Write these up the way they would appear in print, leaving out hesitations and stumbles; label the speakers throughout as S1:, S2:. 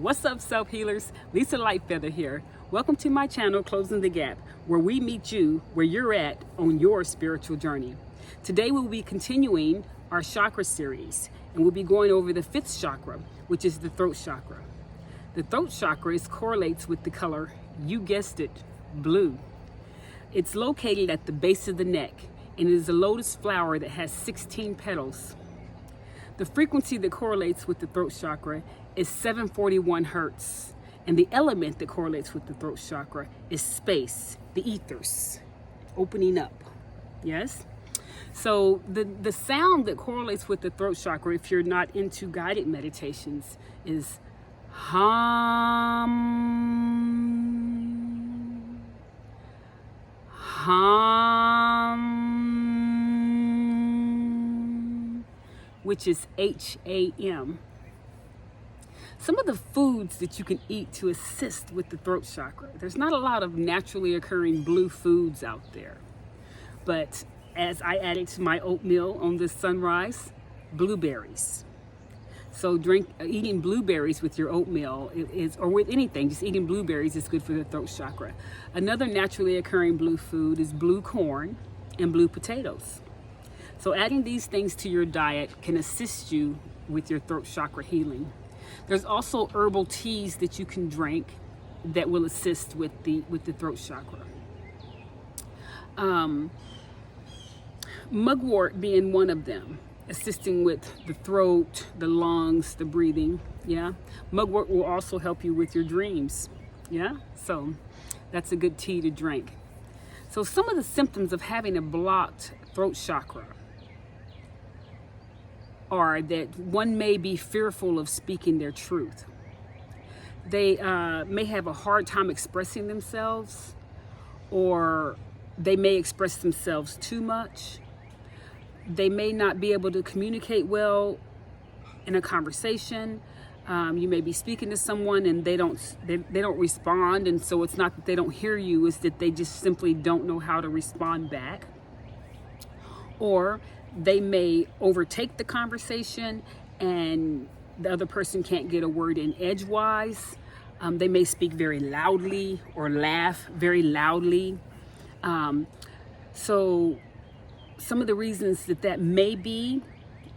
S1: What's up, self-healers? Lisa Lightfeather here. Welcome to my channel, Closing the Gap, where we meet you where you're at on your spiritual journey. Today we'll be continuing our chakra series, and we'll be going over the fifth chakra, which is the throat chakra. The throat chakra correlates with the color, you guessed it, blue. It's located at the base of the neck, and it is a lotus flower that has 16 petals. The frequency that correlates with the throat chakra is 741 hertz. And the element that correlates with the throat chakra is space, the ethers, opening up. Yes? So the sound that correlates with the throat chakra, if you're not into guided meditations, is hum, hum, which is H-A-M. Some of the foods that you can eat to assist with the throat chakra. There's not a lot of naturally occurring blue foods out there. But as I added to my oatmeal on this sunrise, blueberries. So eating blueberries with your oatmeal or with anything, just eating blueberries is good for the throat chakra. Another naturally occurring blue food is blue corn and blue potatoes. So adding these things to your diet can assist you with your throat chakra healing. There's also herbal teas that you can drink that will assist with the throat chakra. Mugwort being one of them, assisting with the throat, the lungs, the breathing. Yeah, mugwort will also help you with your dreams. Yeah, so that's a good tea to drink. So some of the symptoms of having a blocked throat chakra are that one may be fearful of speaking their truth. They may have a hard time expressing themselves, or they may express themselves too much. They may not be able to communicate well in a conversation. You may be speaking to someone and they don't respond, and so it's not that they don't hear you, it's that they just simply don't know how to respond back. Or they may overtake the conversation and the other person can't get a word in edgewise. They may speak very loudly or laugh very loudly. So some of the reasons that may be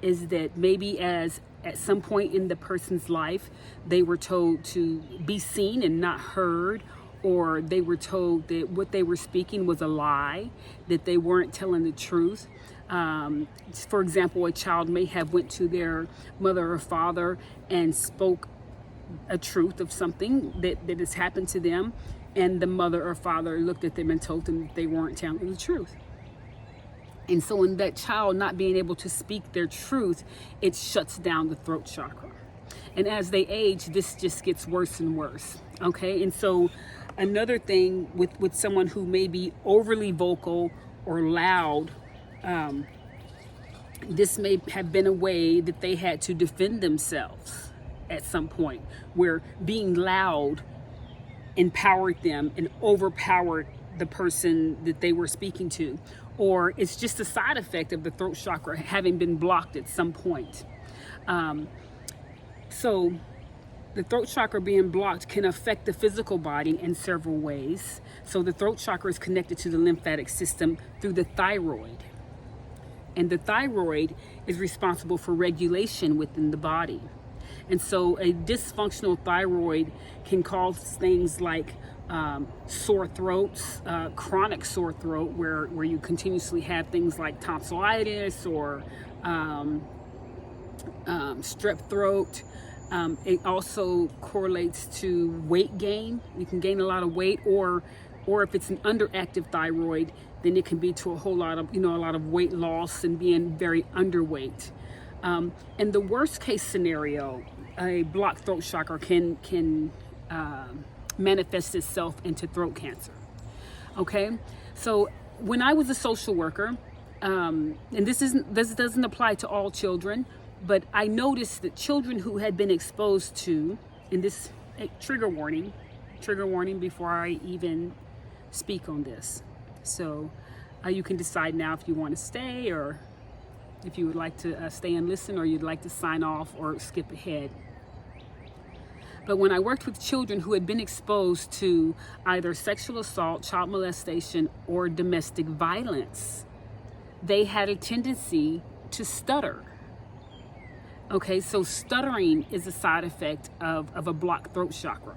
S1: is that maybe at some point in the person's life, they were told to be seen and not heard, or they were told that what they were speaking was a lie, that they weren't telling the truth. For example, a child may have went to their mother or father and spoke a truth of something that has happened to them, and the mother or father looked at them and told them that they weren't telling the truth. And so in that child not being able to speak their truth, it shuts down the throat chakra. And as they age, this just gets worse and worse. Okay, and so another thing with someone who may be overly vocal or loud, this may have been a way that they had to defend themselves at some point, where being loud empowered them and overpowered the person that they were speaking to. Or it's just a side effect of the throat chakra having been blocked at some point. So the throat chakra being blocked can affect the physical body in several ways. So the throat chakra is connected to the lymphatic system through the thyroid. And the thyroid is responsible for regulation within the body. And so a dysfunctional thyroid can cause things like sore throats, chronic sore throat, where you continuously have things like tonsillitis or strep throat. It also correlates to weight gain. You can gain a lot of weight, or if it's an underactive thyroid, then it can be to a whole lot of weight loss and being very underweight. And the worst case scenario, a blocked throat chakra can manifest itself into throat cancer. Okay, so when I was a social worker, and this doesn't apply to all children, but I noticed that children who had been exposed to, and this trigger warning before I even speak on this. So you can decide now if you want to stay, or if you would like to stay and listen, or you'd like to sign off or skip ahead. But when I worked with children who had been exposed to either sexual assault, child molestation, or domestic violence, they had a tendency to stutter. Okay, so stuttering is a side effect of a blocked throat chakra.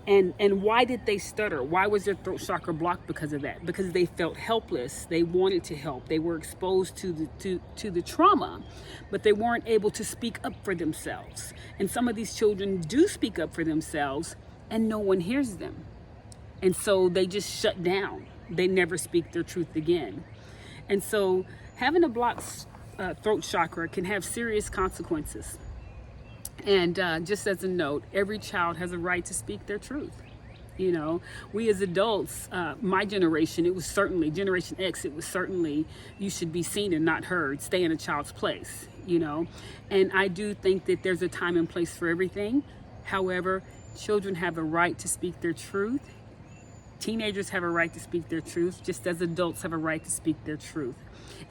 S1: And why did they stutter? Why was their throat chakra blocked because of that? Because they felt helpless. They wanted to help. They were exposed to the trauma, but they weren't able to speak up for themselves. And some of these children do speak up for themselves, and no one hears them. And so they just shut down. They never speak their truth again. And so having a blocked throat chakra can have serious consequences. And just as a note, every child has a right to speak their truth. You know, we as adults, my generation, it was certainly, Generation X, it was certainly, you should be seen and not heard, stay in a child's place, you know. And I do think that there's a time and place for everything. However, children have a right to speak their truth. Teenagers have a right to speak their truth, just as adults have a right to speak their truth.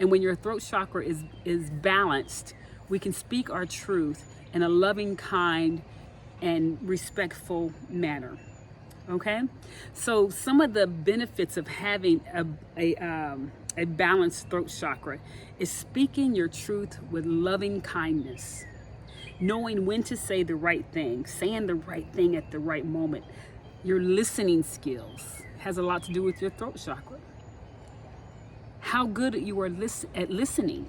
S1: And when your throat chakra is balanced, we can speak our truth in a loving, kind, and respectful manner. Okay? So some of the benefits of having a balanced throat chakra is speaking your truth with loving kindness, knowing when to say the right thing, saying the right thing at the right moment. Your listening skills has a lot to do with your throat chakra. How good you are at listening.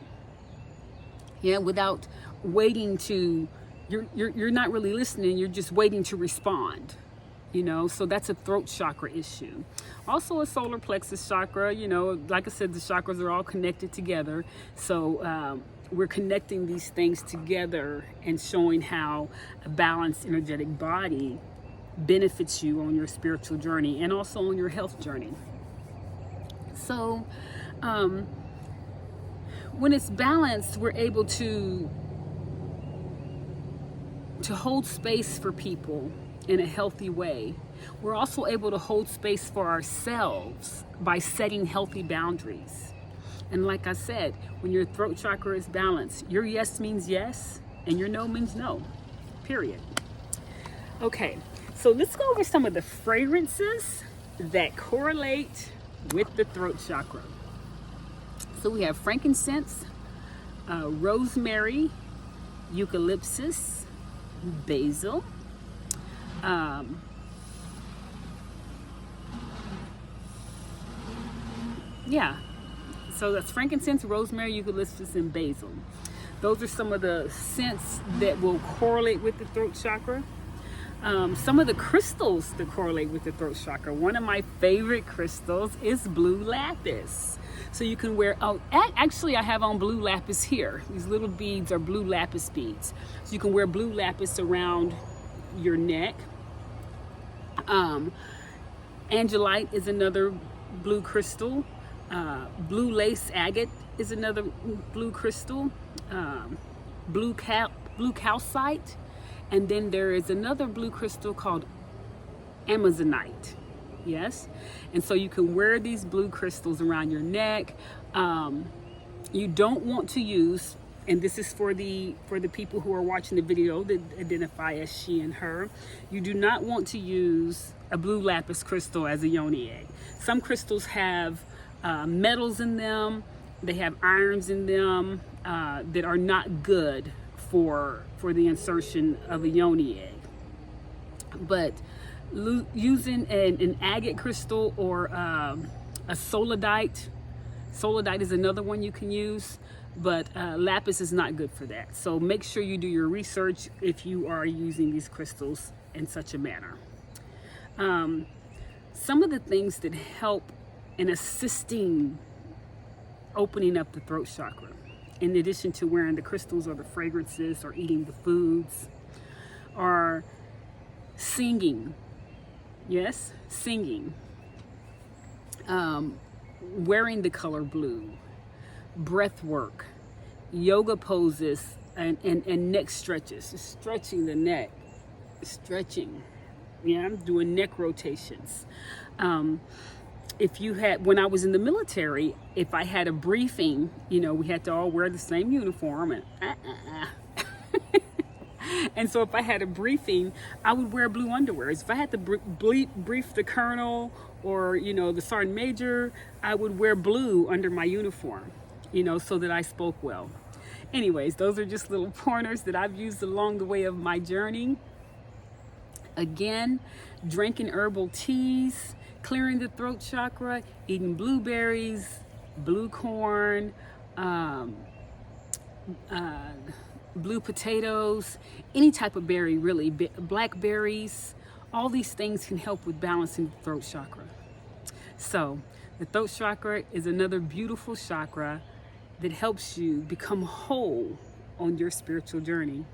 S1: Yeah, without waiting to, you're not really listening, you're just waiting to respond, you know, so that's a throat chakra issue. Also a solar plexus chakra, you know, like I said, the chakras are all connected together. So we're connecting these things together and showing how a balanced energetic body benefits you on your spiritual journey and also on your health journey. So when it's balanced, we're able to hold space for people in a healthy way. We're also able to hold space for ourselves by setting healthy boundaries. And like I said, when your throat chakra is balanced, your yes means yes and your no means no, period. Okay, so let's go over some of the fragrances that correlate with the throat chakra. So we have frankincense, rosemary, eucalyptus, basil, so that's frankincense, rosemary, eucalyptus, and basil. Those are some of the scents that will correlate with the throat chakra. Some of the crystals that correlate with the throat chakra. One of my favorite crystals is blue lapis. So you can wear, actually I have on blue lapis here. These little beads are blue lapis beads. So you can wear blue lapis around your neck. Angelite is another blue crystal. Blue lace agate is another blue crystal. Blue calcite. And then there is another blue crystal called Anazonite. Yes, and so you can wear these blue crystals around your neck. You don't want to use, and this is for the people who are watching the video that identify as she and her. You do not want to use a blue lapis crystal as a yoni egg. Some crystals have metals in them. They have irons in them that are not good for the insertion of a yoni egg. But using an agate crystal or a Sodalite is another one you can use, but lapis is not good for that. So make sure you do your research if you are using these crystals in such a manner. Some of the things that help in assisting opening up the throat chakra, in addition to wearing the crystals or the fragrances or eating the foods, are singing. Yes, singing. Wearing the color blue, breath work, yoga poses, and neck stretches, stretching the neck, stretching. Yeah, I'm doing neck rotations. If you had, when I was in the military, if I had a briefing, you know, we had to all wear the same uniform, and And so if I had a briefing, I would wear blue underwears. If I had to brief the colonel or, you know, the sergeant major, I would wear blue under my uniform, you know, so that I spoke well. Anyways, those are just little pointers that I've used along the way of my journey. Again, drinking herbal teas, clearing the throat chakra, eating blueberries, blue corn, blue potatoes, any type of berry really, blackberries, all these things can help with balancing the throat chakra. So the throat chakra is another beautiful chakra that helps you become whole on your spiritual journey.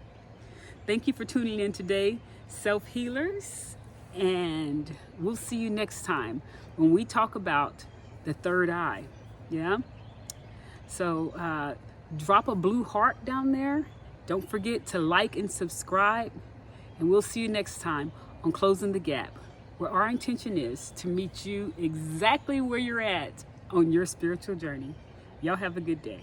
S1: Thank you for tuning in today, self-healers, and we'll see you next time when we talk about the third eye. Yeah? So drop a blue heart down there. Don't forget to like and subscribe, and we'll see you next time on Closing the Gap, where our intention is to meet you exactly where you're at on your spiritual journey. Y'all have a good day.